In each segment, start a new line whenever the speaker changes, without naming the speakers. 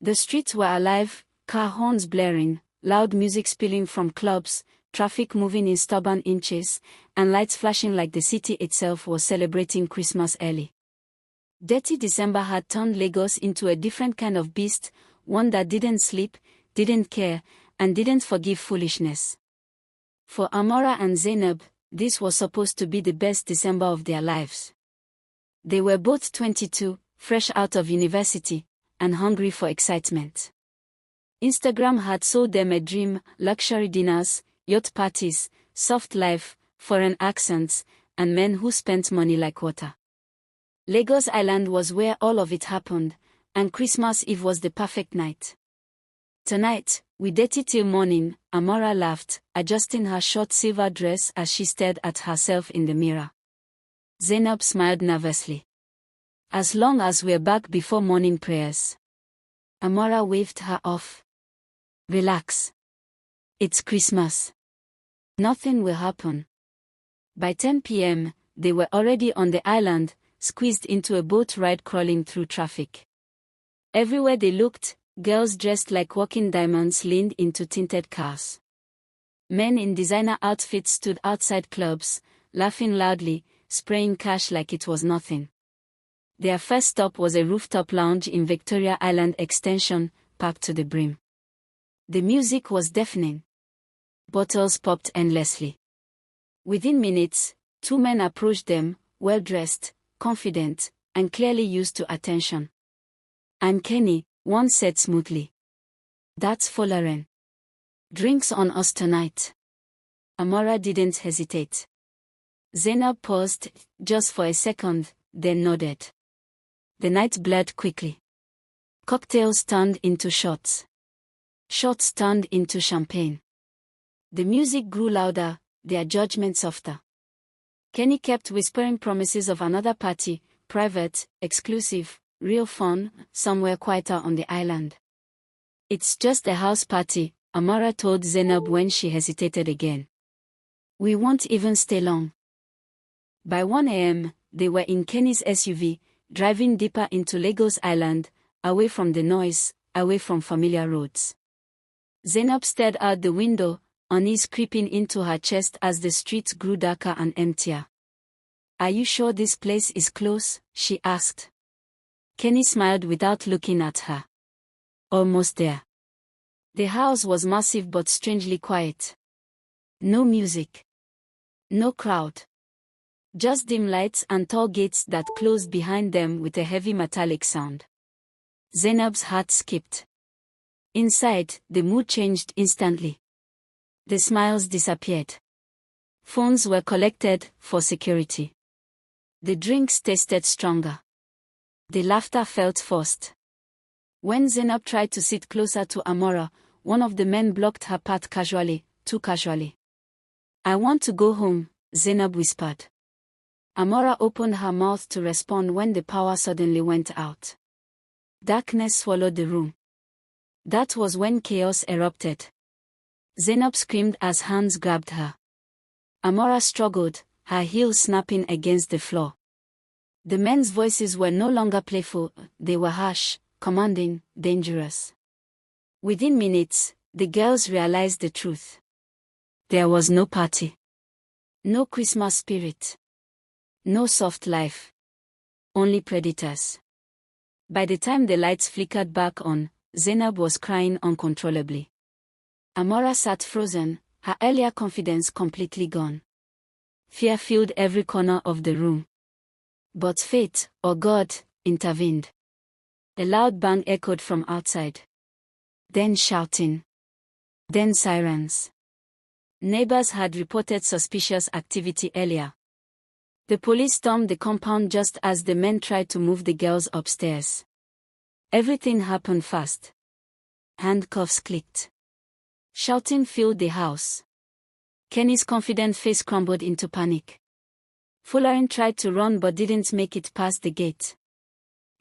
The streets were alive, car horns blaring, loud music spilling from clubs, traffic moving in stubborn inches, and lights flashing like the city itself was celebrating Christmas early. Detty December had turned Lagos into a different kind of beast, one that didn't sleep, didn't care, and didn't forgive foolishness. For Amora and Zainab, this was supposed to be the best December of their lives. They were both 22, fresh out of university, and hungry for excitement. Instagram had sold them a dream: luxury dinners, yacht parties, soft life, foreign accents, and men who spent money like water. Lagos Island was where all of it happened, and Christmas Eve was the perfect night. "Tonight, we date till morning," Amora laughed, adjusting her short silver dress as she stared at herself in the mirror. Zainab smiled nervously. "As long as we're back before morning prayers." Amora waved her off. "Relax. It's Christmas. Nothing will happen." By 10 p.m., they were already on the island, squeezed into a boat ride crawling through traffic. Everywhere they looked, girls dressed like walking diamonds leaned into tinted cars. Men in designer outfits stood outside clubs, laughing loudly, spraying cash like it was nothing. Their first stop was a rooftop lounge in Victoria Island Extension, packed to the brim. The music was deafening. Bottles popped endlessly. Within minutes, two men approached them, well-dressed, confident, and clearly used to attention. "I'm Kenny," one said smoothly. "That's Folaren. Drinks on us tonight." Amora didn't hesitate. Zainab paused, just for a second, then nodded. The night blurred quickly. Cocktails turned into shots. Shots turned into champagne. The music grew louder, their judgment softer. Kenny kept whispering promises of another party, private, exclusive, real fun, somewhere quieter on the island. "It's just a house party," Amora told Zainab when she hesitated again. "We won't even stay long." By 1 a.m., they were in Kenny's SUV, driving deeper into Lagos Island, away from the noise, away from familiar roads. Zainab stared out the window, unease creeping into her chest as the streets grew darker and emptier. "Are you sure this place is close?" she asked. Kenny smiled without looking at her. "Almost there." The house was massive but strangely quiet. No music. No crowd. Just dim lights and tall gates that closed behind them with a heavy metallic sound. Zainab's heart skipped. Inside, the mood changed instantly. The smiles disappeared. Phones were collected, for security. The drinks tasted stronger. The laughter felt forced. When Zainab tried to sit closer to Amora, one of the men blocked her path casually, too casually. "I want to go home," Zainab whispered. Amora opened her mouth to respond when the power suddenly went out. Darkness swallowed the room. That was when chaos erupted. Zainab screamed as hands grabbed her. Amora struggled, her heels snapping against the floor. The men's voices were no longer playful, they were harsh, commanding, dangerous. Within minutes, the girls realized the truth. There was no party. No Christmas spirit. No soft life. Only predators. By the time the lights flickered back on, Zainab was crying uncontrollably. Amora sat frozen, her earlier confidence completely gone. Fear filled every corner of the room. But fate, or God, intervened. A loud bang echoed from outside. Then shouting. Then sirens. Neighbors had reported suspicious activity earlier. The police stormed the compound just as the men tried to move the girls upstairs. Everything happened fast. Handcuffs clicked. Shouting filled the house. Kenny's confident face crumbled into panic. Folaren tried to run but didn't make it past the gate.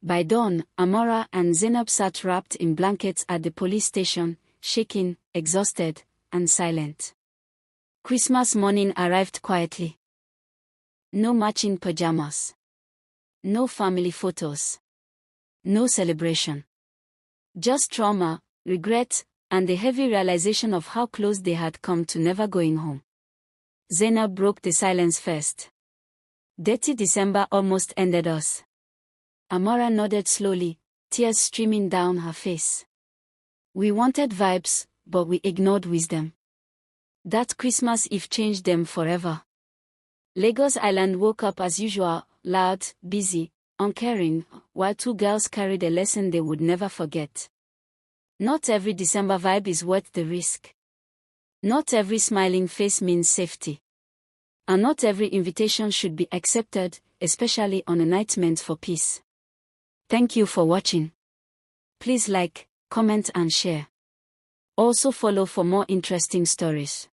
By dawn, Amora and Zainab sat wrapped in blankets at the police station, shaking, exhausted, and silent. Christmas morning arrived quietly. No matching pajamas. No family photos. No celebration. Just trauma, regret, and the heavy realization of how close they had come to never going home. Zainab broke the silence first. Detty December almost ended us. Amara nodded slowly, tears streaming down her face. We wanted vibes, but we ignored wisdom. That Christmas Eve changed them forever. Lagos Island woke up as usual, loud, busy, uncaring, while two girls carried a lesson they would never forget. Not every December vibe is worth the risk. Not every smiling face means safety. And not every invitation should be accepted, especially on a night meant for peace. Thank you for watching. Please like, comment and share. Also follow for more interesting stories.